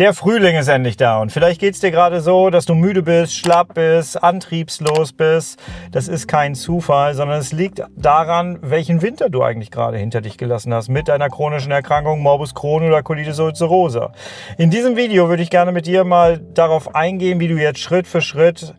Der Frühling ist endlich da und vielleicht geht es dir gerade so, dass du müde bist, schlapp bist, antriebslos bist. Das ist kein Zufall, sondern es liegt daran, welchen Winter du eigentlich gerade hinter dich gelassen hast mit deiner chronischen Erkrankung Morbus Crohn oder Colitis ulcerosa. In diesem Video würde ich gerne mit dir mal darauf eingehen, wie du jetzt Schritt für Schritt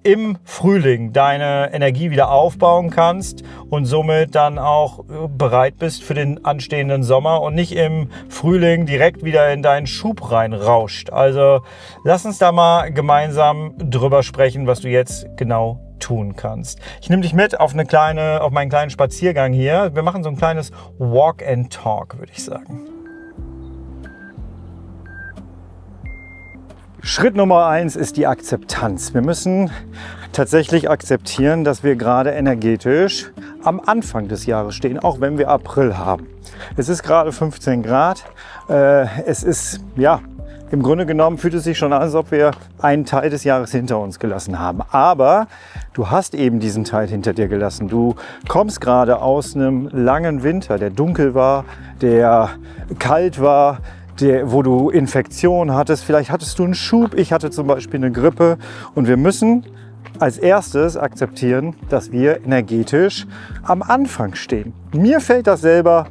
im Frühling deine Energie wieder aufbauen kannst und somit dann auch bereit bist für den anstehenden Sommer und nicht im Frühling direkt wieder in deinen Schub reinrauscht. Also lass uns da mal gemeinsam drüber sprechen, was du jetzt genau tun kannst. Ich nehme dich mit auf meinen kleinen Spaziergang hier. Wir machen so ein kleines Walk and Talk, würde ich sagen. Schritt Nummer 1 ist die Akzeptanz. Wir müssen tatsächlich akzeptieren, dass wir gerade energetisch am Anfang des Jahres stehen, auch wenn wir April haben. Es ist gerade 15 Grad. Es ist, ja, im Grunde genommen fühlt es sich schon an, als ob wir einen Teil des Jahres hinter uns gelassen haben. Aber du hast eben diesen Teil hinter dir gelassen. Du kommst gerade aus einem langen Winter, der dunkel war, der kalt war, wo du Infektionen hattest, vielleicht hattest du einen Schub, ich hatte zum Beispiel eine Grippe und wir müssen als erstes akzeptieren, dass wir energetisch am Anfang stehen. Mir fällt das selber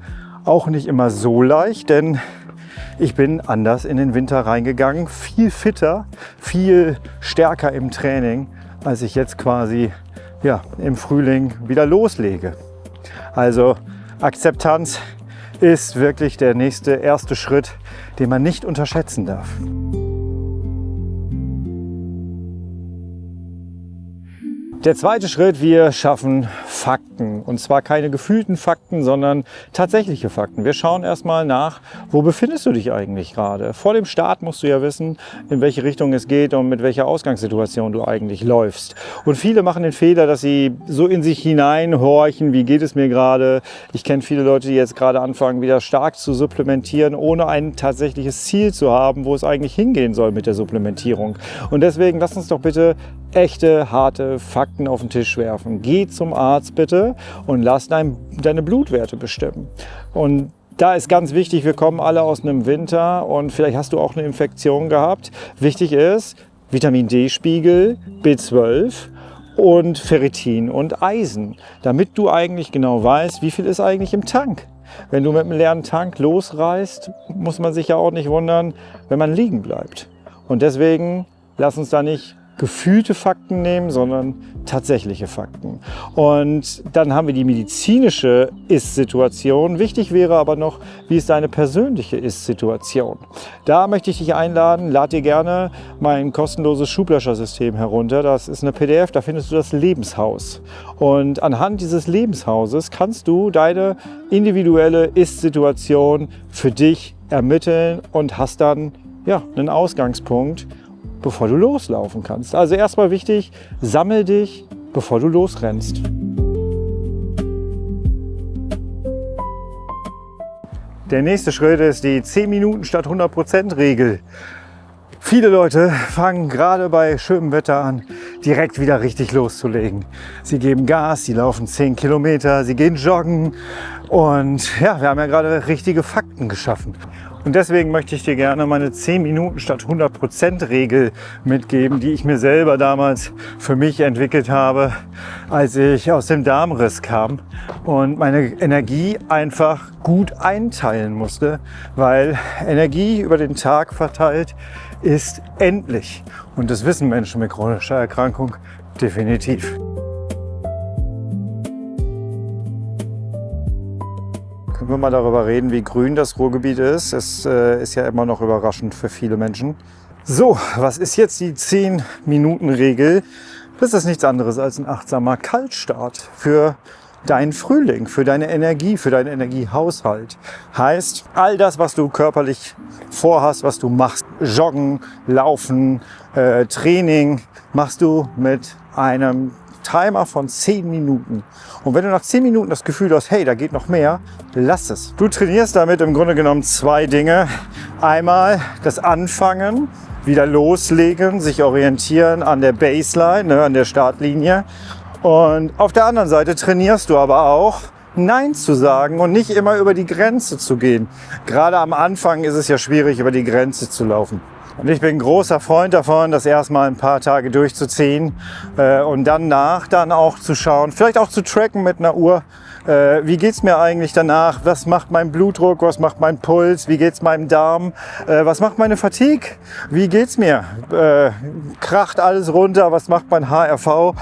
auch nicht immer so leicht, denn ich bin anders in den Winter reingegangen, viel fitter, viel stärker im Training, als ich jetzt quasi im Frühling wieder loslege. Also Akzeptanz ist wirklich der erste Schritt, den man nicht unterschätzen darf. Der zweite Schritt, wir schaffen Fakten. Und zwar keine gefühlten Fakten, sondern tatsächliche Fakten. Wir schauen erstmal nach, wo befindest du dich eigentlich gerade? Vor dem Start musst du ja wissen, in welche Richtung es geht und mit welcher Ausgangssituation du eigentlich läufst. Und viele machen den Fehler, dass sie so in sich hineinhorchen, wie geht es mir gerade? Ich kenne viele Leute, die jetzt gerade anfangen, wieder stark zu supplementieren, ohne ein tatsächliches Ziel zu haben, wo es eigentlich hingehen soll mit der Supplementierung. Und deswegen lass uns doch bitte echte, harte Fakten auf den Tisch werfen. Geh zum Arzt bitte und lass deine Blutwerte bestimmen. Und da ist ganz wichtig, wir kommen alle aus einem Winter und vielleicht hast du auch eine Infektion gehabt. Wichtig ist Vitamin D-Spiegel, B12 und Ferritin und Eisen, damit du eigentlich genau weißt, wie viel ist eigentlich im Tank. Wenn du mit einem leeren Tank losreist, muss man sich ja auch nicht wundern, wenn man liegen bleibt. Und deswegen lass uns da nicht gefühlte Fakten nehmen, sondern tatsächliche Fakten. Und dann haben wir die medizinische Ist-Situation. Wichtig wäre aber noch, wie ist deine persönliche Ist-Situation? Da möchte ich dich einladen, lad dir gerne mein kostenloses Schublaschersystem herunter. Das ist eine PDF, da findest du das Lebenshaus. Und anhand dieses Lebenshauses kannst du deine individuelle Ist-Situation für dich ermitteln und hast dann einen Ausgangspunkt, bevor du loslaufen kannst. Also erstmal wichtig, sammel dich, bevor du losrennst. Der nächste Schritt ist die 10 Minuten statt 100% Regel. Viele Leute fangen gerade bei schönem Wetter an, direkt wieder richtig loszulegen. Sie geben Gas, sie laufen 10 Kilometer, sie gehen joggen und wir haben ja gerade richtige Fakten geschaffen. Und deswegen möchte ich dir gerne meine 10 Minuten statt 100% Regel mitgeben, die ich mir selber damals für mich entwickelt habe, als ich aus dem Darmriss kam und meine Energie einfach gut einteilen musste, weil Energie über den Tag verteilt ist endlich. Und das wissen Menschen mit chronischer Erkrankung definitiv. Können wir mal darüber reden, wie grün das Ruhrgebiet ist. Es ist ja immer noch überraschend für viele Menschen. So, was ist jetzt die 10-Minuten-Regel? Das ist nichts anderes als ein achtsamer Kaltstart für deinen Frühling, für deine Energie, für deinen Energiehaushalt. Heißt, all das, was du körperlich vorhast, was du machst, Joggen, Laufen, Training, machst du mit einem Timer von 10 Minuten. Und wenn du nach 10 Minuten das Gefühl hast, hey, da geht noch mehr, lass es. Du trainierst damit im Grunde genommen 2 Dinge. Einmal das Anfangen, wieder loslegen, sich orientieren an der Baseline, an der Startlinie. Und auf der anderen Seite trainierst du aber auch Nein zu sagen und nicht immer über die Grenze zu gehen. Gerade am Anfang ist es ja schwierig, über die Grenze zu laufen. Und ich bin ein großer Freund davon, das erstmal ein paar Tage durchzuziehen und danach dann auch zu schauen, vielleicht auch zu tracken mit einer Uhr. Wie geht's mir eigentlich danach? Was macht mein Blutdruck? Was macht mein Puls? Wie geht's meinem Darm? Was macht meine Fatigue? Wie geht's mir? Kracht alles runter? Was macht mein HRV?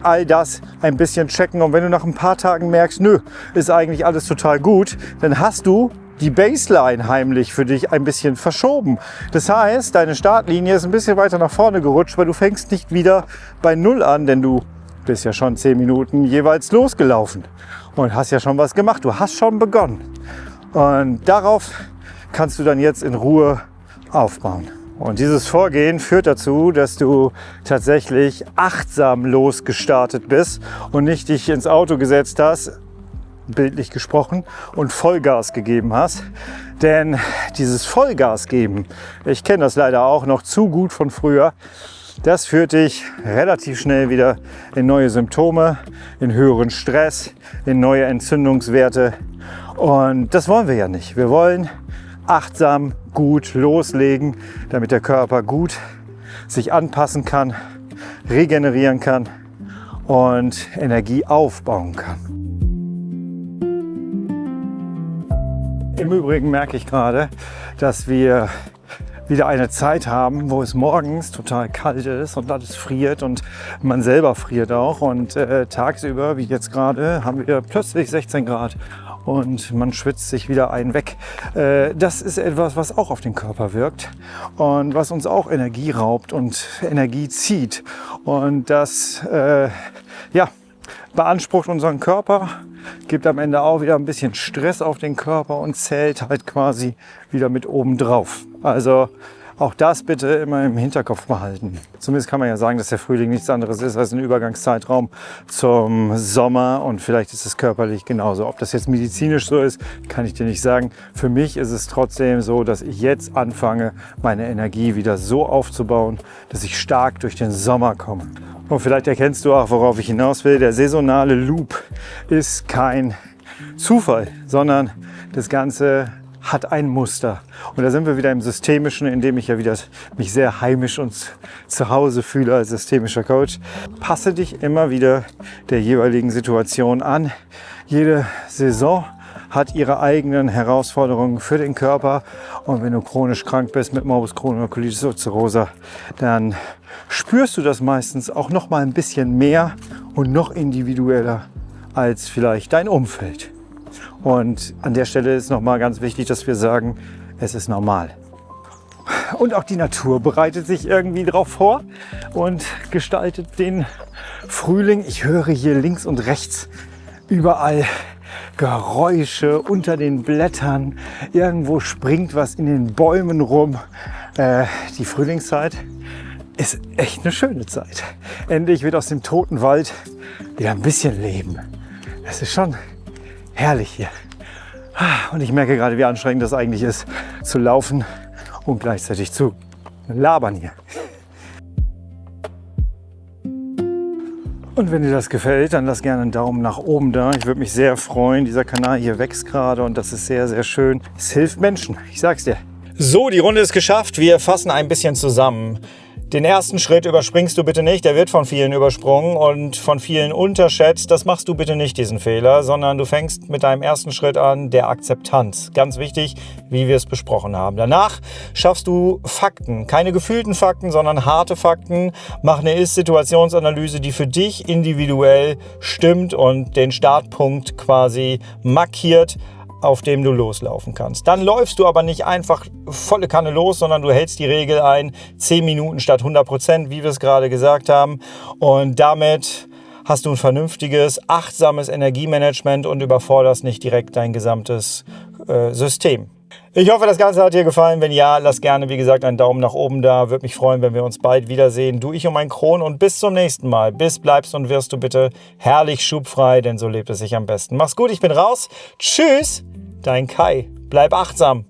All das ein bisschen checken. Und wenn du nach ein paar Tagen merkst, nö, ist eigentlich alles total gut, dann hast du die Baseline heimlich für dich ein bisschen verschoben. Das heißt, deine Startlinie ist ein bisschen weiter nach vorne gerutscht, weil du fängst nicht wieder bei Null an, denn du bist ja schon 10 Minuten jeweils losgelaufen und hast ja schon was gemacht. Du hast schon begonnen. Und darauf kannst du dann jetzt in Ruhe aufbauen. Und dieses Vorgehen führt dazu, dass du tatsächlich achtsam losgestartet bist und nicht dich ins Auto gesetzt hast, bildlich gesprochen, und Vollgas gegeben hast. Denn dieses Vollgas geben, ich kenne das leider auch noch zu gut von früher, das führt dich relativ schnell wieder in neue Symptome, in höheren Stress, in neue Entzündungswerte. Und das wollen wir ja nicht. Wir wollen achtsam gut loslegen, damit der Körper gut sich anpassen kann, regenerieren kann und Energie aufbauen kann. Im Übrigen merke ich gerade, dass wir wieder eine Zeit haben, wo es morgens total kalt ist und alles friert und man selber friert auch. Und tagsüber, wie jetzt gerade, haben wir plötzlich 16 Grad und man schwitzt sich wieder einen weg. Das ist etwas, was auch auf den Körper wirkt und was uns auch Energie raubt und Energie zieht. Und das beansprucht unseren Körper, gibt am Ende auch wieder ein bisschen Stress auf den Körper und zählt halt quasi wieder mit oben drauf. Also auch das bitte immer im Hinterkopf behalten. Zumindest kann man ja sagen, dass der Frühling nichts anderes ist als ein Übergangszeitraum zum Sommer und vielleicht ist es körperlich genauso. Ob das jetzt medizinisch so ist, kann ich dir nicht sagen. Für mich ist es trotzdem so, dass ich jetzt anfange, meine Energie wieder so aufzubauen, dass ich stark durch den Sommer komme. Und vielleicht erkennst du auch, worauf ich hinaus will. Der saisonale Loop ist kein Zufall, sondern das Ganze hat ein Muster. Und da sind wir wieder im Systemischen, in dem ich ja wieder mich sehr heimisch und zu Hause fühle als systemischer Coach. Passe dich immer wieder der jeweiligen Situation an. Jede Saison hat ihre eigenen Herausforderungen für den Körper. Und wenn du chronisch krank bist mit Morbus Crohn oder Colitis ulcerosa, dann spürst du das meistens auch noch mal ein bisschen mehr und noch individueller als vielleicht dein Umfeld. Und an der Stelle ist nochmal ganz wichtig, dass wir sagen, es ist normal. Und auch die Natur bereitet sich irgendwie darauf vor und gestaltet den Frühling. Ich höre hier links und rechts überall Geräusche unter den Blättern. Irgendwo springt was in den Bäumen rum. Die Frühlingszeit ist echt eine schöne Zeit. Endlich wird aus dem toten Wald wieder ein bisschen Leben. Es ist schon herrlich hier. Und ich merke gerade, wie anstrengend das eigentlich ist, zu laufen und gleichzeitig zu labern hier. Und wenn dir das gefällt, dann lass gerne einen Daumen nach oben da. Ich würde mich sehr freuen. Dieser Kanal hier wächst gerade und das ist sehr, sehr schön. Es hilft Menschen, ich sag's dir. So, die Runde ist geschafft. Wir fassen ein bisschen zusammen. Den ersten Schritt überspringst du bitte nicht, der wird von vielen übersprungen und von vielen unterschätzt. Das machst du bitte nicht, diesen Fehler, sondern du fängst mit deinem ersten Schritt an, der Akzeptanz. Ganz wichtig, wie wir es besprochen haben. Danach schaffst du Fakten, keine gefühlten Fakten, sondern harte Fakten. Mach eine Ist-Situationsanalyse, die für dich individuell stimmt und den Startpunkt quasi markiert, auf dem du loslaufen kannst. Dann läufst du aber nicht einfach volle Kanne los, sondern du hältst die Regel ein, 10 Minuten statt 100%, wie wir es gerade gesagt haben. Und damit hast du ein vernünftiges, achtsames Energiemanagement und überforderst nicht direkt dein gesamtes System. Ich hoffe, das Ganze hat dir gefallen. Wenn ja, lass gerne, wie gesagt, einen Daumen nach oben da. Würde mich freuen, wenn wir uns bald wiedersehen. Du, ich und mein Kron. Und bis zum nächsten Mal. Bis bleibst und wirst du bitte herrlich schubfrei, denn so lebt es sich am besten. Mach's gut, ich bin raus. Tschüss, dein Kai. Bleib achtsam.